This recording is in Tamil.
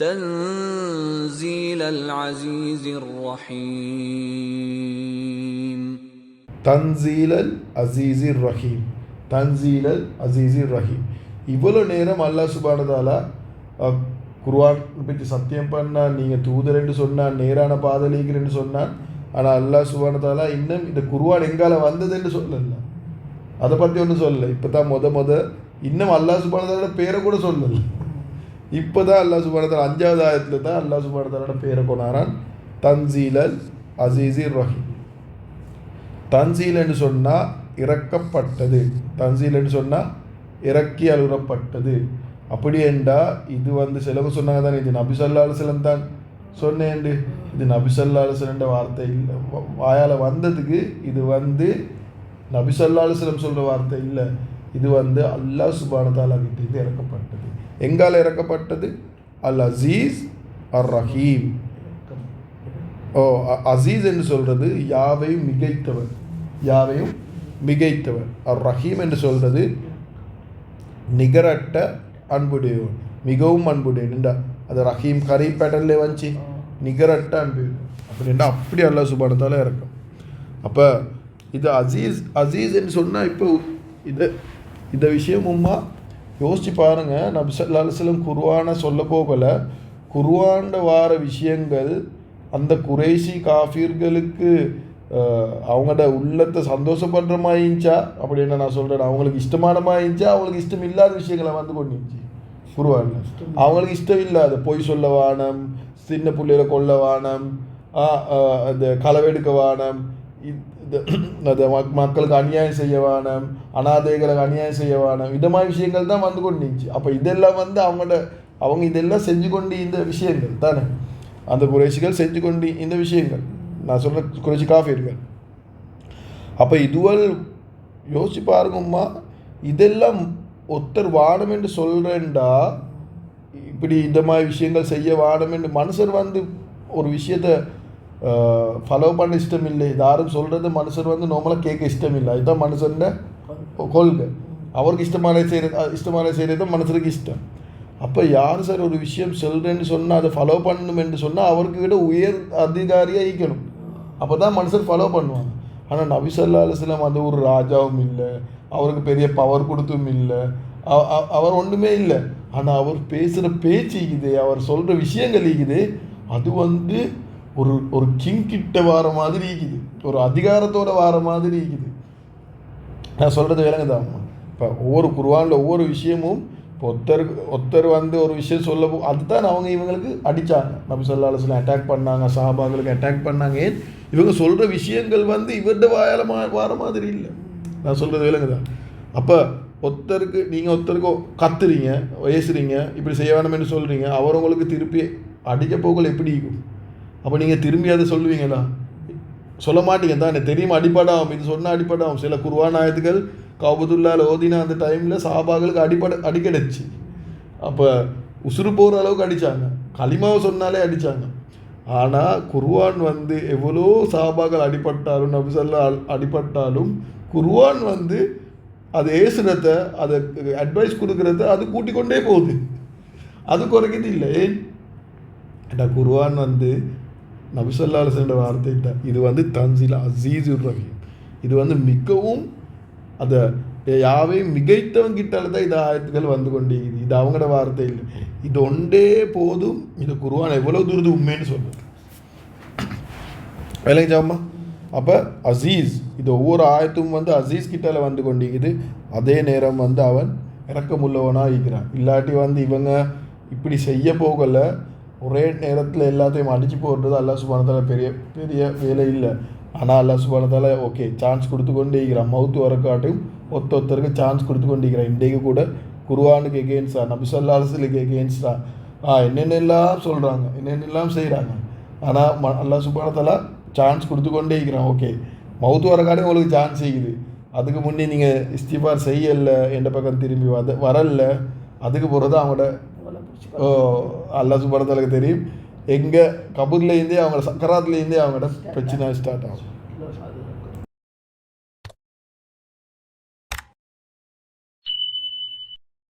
تنزيل العزيز الرحيم. தன்சீல் அல் அசீஸிர் ரஹீம். தன்சீல் அல் அசீஸிர் ரஹீம். இவ்வளோ நேரம் அல்லாஹ் சுப்ஹானஹு வ தஆலா குர்ஆன் பற்றி சத்தியம் பண்ணான், நீங்கள் தூதர் என்று சொன்னான், நேரான பாதலிக்கிறேன்னு சொன்னான். ஆனால் அல்லாஹ் சுப்ஹானஹு வ தஆலா இன்னும் இந்த குர்ஆன் எங்கால வந்ததுன்னு சொல்லல, அதை பற்றி ஒன்றும் சொல்லலை. இப்போ தான் இன்னும் அல்லாஹ் சுப்ஹானஹு வ தஆலா பேரை கூட சொல்லலை. இப்போ தான் அல்லாஹ் சுப்ஹானஹு வ தஆலா 5வது ஆயத்தில் தான் அல்லாஹ் சுப்ஹானஹு வ தஆலா பேரை கொண்டாரான், தன்சீல் அல் அசீஸிர் ரஹீம். தன்சீல் என்று சொன்னால் இறக்கப்பட்டது, தன்சீல் என்று சொன்னால் இறக்கி அழுறப்பட்டது. அப்படி என்றால் இது சிலவங்க சொன்னாங்க தானே, இது நபி ஸல்லல்லாஹு அலைஹி வஸல்லம் தான் சொன்னேன்ண்டு. இது நபி ஸல்லல்லாஹு அலைஹி வஸல்லம் வார்த்தை இல்லை, வாயால் வந்ததுக்கு. இது நபி ஸல்லல்லாஹு அலைஹி வஸல்லம் சொல்கிற வார்த்தை இல்லை, இது அல்லாஹ் சுப்ஹானஹு வ தஆலா கிட்டேருந்து இறக்கப்பட்டது. எங்கால இறக்கப்பட்டது? அல் அசீஸ் அர் ரஹீம். அசீஸ் என்று சொல்கிறது யாவையும் மிகைத்தவர், யாவையும் மிகைத்தவர். அர் ரஹீம் என்று சொல்கிறது நிகரட்ட அன்புடையவன், மிகவும் அன்புடையன். அது ரஹீம் கரீம் பேட்டர்ன்லேயே வந்துச்சு, நிகரட்ட அன்பு அப்படின்னா அப்படி அல்லாஹ் சுப்ஹானஹு வ தஆலா இறக்கும். அப்போ இது அசீஸ் என்று சொன்னால் இப்போ இந்த விஷயமும்மா யோசிச்சு பாருங்கள். நபி ஸல்லல்லாஹு அலைஹி வஸல்லம் குர்ஆனை சொல்ல போகல, குர்ஆன்ல வார விஷயங்கள் அந்த குறைஷி காஃபிர்களுக்கு அவங்களோட உள்ளத்தை சந்தோஷப்படுற மாதிரி இருந்துச்சா, அப்படின்னு நான் சொல்கிறேன். அவங்களுக்கு இஷ்டமான மாதிரி இருந்துச்சா, அவங்களுக்கு இஷ்டம் இல்லாத விஷயங்களை கொண்டுச்சு குர்ஆனில். அவங்களுக்கு இஷ்டம் இல்லாத பொய் சொல்ல வானம், சின்ன பிள்ளைகளை கொல்ல வானம், அந்த களவெடுக்க வானம், அது மக்களுக்கு அநியாயம் செய்ய வானம், அனாதைகளுக்கு அநியாயம் செய்ய வானம், இந்த மாதிரி விஷயங்கள் தான் கொண்டுச்சு. அப்போ இதெல்லாம் அவங்க இதெல்லாம் செஞ்சு கொண்டு இந்த விஷயங்கள் தானே அந்த குறைஷிகள் செஞ்சு கொண்டு இந்த விஷயங்கள், நான் சொல்கிற குறைஷி காஃபிர்கள். அப்போ இதுவல் யோசிச்சு பாருங்கம்மா, இதெல்லாம் ஒருத்தர் வானம் என்று சொல்கிறேன்டா, இப்படி இந்த மாதிரி விஷயங்கள் செய்ய வானம் என்று மனுஷர் ஒரு விஷயத்தை ஃபாலோ பண்ண இஷ்டம் இல்லை, யாரும் சொல்கிறது மனுஷர் நார்மலாக கேட்க இஷ்டம் இல்லை. அதுதான் மனுஷன் கொள்கை. அவருக்கு இஷ்டமான செய்கிறது தான் மனுஷருக்கு இஷ்டம். அப்போ யார் சார் ஒரு விஷயம் சொல்கிறேன்னு சொன்னால் அதை ஃபாலோ பண்ணணும் என்று சொன்னால் அவருக்கு விட உயர் அதிகாரியாக ஈக்கணும், அப்போ தான் மனுஷர் ஃபாலோ பண்ணுவாங்க. ஆனால் நபி ஸல்லல்லாஹு அலைஹி வஸல்லம் அது ஒரு ராஜாவும் இல்லை, அவருக்கு பெரிய பவர் கொடுத்தும் இல்லை, அவர் ஒன்றுமே இல்லை. ஆனால் அவர் பேசுகிற பேச்சு இருக்குது, அவர் சொல்கிற விஷயங்கள் இருக்குது, அது ஒரு கிங் கிட்ட வார மாதிரி இருக்குது, ஒரு அதிகாரத்தோடு வார மாதிரி இருக்குது. நான் சொல்கிறது விளங்குதான். இப்போ ஒவ்வொரு குர்ஆனில் ஒவ்வொரு விஷயமும் இப்போ ஒருத்தர் ஒரு விஷயம் சொல்ல அதுதான் இவங்களுக்கு அடித்தாங்க. நபி ஸல்லல்லாஹு அலைஹி வஸல்லம் அட்டாக் பண்ணாங்க, சஹாபாக்களுக்கு அட்டாக் பண்ணாங்க. ஏன் இவங்க சொல்கிற விஷயங்கள் இவர்கிட்ட வாயால் வார மாதிரி இல்லை. நான் சொல்கிறது விளங்குதான். அப்போ நீங்கள் ஒருத்தருக்கு கத்துறீங்க, பேசுகிறீங்க, இப்படி செய்ய வேணும் என்று சொல்கிறீங்க, அவர் உங்களுக்கு திருப்பி அடிக்க போகல எப்படி இருக்கும்? அப்போ நீங்கள் திரும்பி அதை சொல்லுவீங்களா? சொல்ல மாட்டீங்க தானே, தெரியும் அடிப்படாகும், இது சொன்னால் அடிப்படாகும். சில குர்ஆன் ஆயத்துகள் கௌபத்துல்லாஹ் ஓதினா அந்த டைமில் சஹாபாக்களுக்கு அடிக்கடிச்சு. அப்போ உசுறு போகிற அளவுக்கு அடித்தாங்க, களிமாவை சொன்னாலே அடித்தாங்க. ஆனால் குர்ஆன் எவ்வளோ சஹாபாக்கள் அடிப்பட்டாலும், நபி ஸல்லல்லாஹு அடிப்பட்டாலும் குர்ஆன் அது ஏசுறத, அதை அட்வைஸ் கொடுக்குறத அது கூட்டிக்கொண்டே போகுது, அது குறைக்கிறது இல்லை. ஏன் குர்ஆன் நபி ஸல்லல்லாஹு அலைஹி வஸல்லம் வார்த்தை தான். இது தன்சீல் அசீஸுர் ரஹீம். இது மிகவும் அதை யாவையும் மிகைத்தவங்கிட்டால தான் இந்த ஆயத்துக்கள் கொண்டிருக்குது. இது அவங்களோட வார்த்தை இல்லை, இது ஒன்றே போதும். இது குர்ஆன் எவ்வளோ தூரத்து உண்மைன்னு சொல்லுது விளங்குச்சாம்மா. அப்போ அசீஸ், இது ஒவ்வொரு ஆயத்தும் அசீஸ் கிட்டால கொண்டிருக்குது. அதே நேரம் அவன் இறக்கமுள்ளவனாக இருக்கிறான். இல்லாட்டி இவங்க இப்படி செய்ய போகலை, ஒரே நேரத்தில் எல்லாத்தையும் அடித்து போடுறது அல்லாஹ் சுப்ஹானஹு வ தஆலா பெரிய வேலை இல்லை. ஆனால் அல்லாஹ் சுப்ஹானஹு வ தஆலா ஓகே சான்ஸ் கொடுத்து கொண்டே இருக்கிறான். மவுத்து வரக்காட்டும் ஒருத்தருக்கு சான்ஸ் கொடுத்து கொண்டு இருக்கிறான். இன்றைக்கு கூட குர்ஆனுக்கு எகெயின்ஸ்டா, நபி ஸல்லல்லாஹு அலைஹி வஸல்லம் எகெயின்ஸ்டா என்னென்னலாம் சொல்கிறாங்க, என்னென்னலாம் செய்கிறாங்க. ஆனால் அல்லாஹ் சுப்ஹானஹு வ தஆலா சான்ஸ் கொடுத்து கொண்டே இருக்கிறான். ஓகே மவுத்து வரக்காட்டும் உங்களுக்கு சான்ஸ் செய்யுது, அதுக்கு முன்னே நீங்கள் இஸ்திஃபார் செய்யலை, எந்த பக்கம் திரும்பி வரல, அதுக்கு போகிறது அவங்களோட அல்லாஹ் சுப்ஹானஹு வ தஆலாக்கு தெரியும். எங்கே கபூர்லேருந்தே அவங்க சக்கராத்துலேருந்தே அவங்களோட பிரச்சனை ஸ்டார்ட் ஆகும்.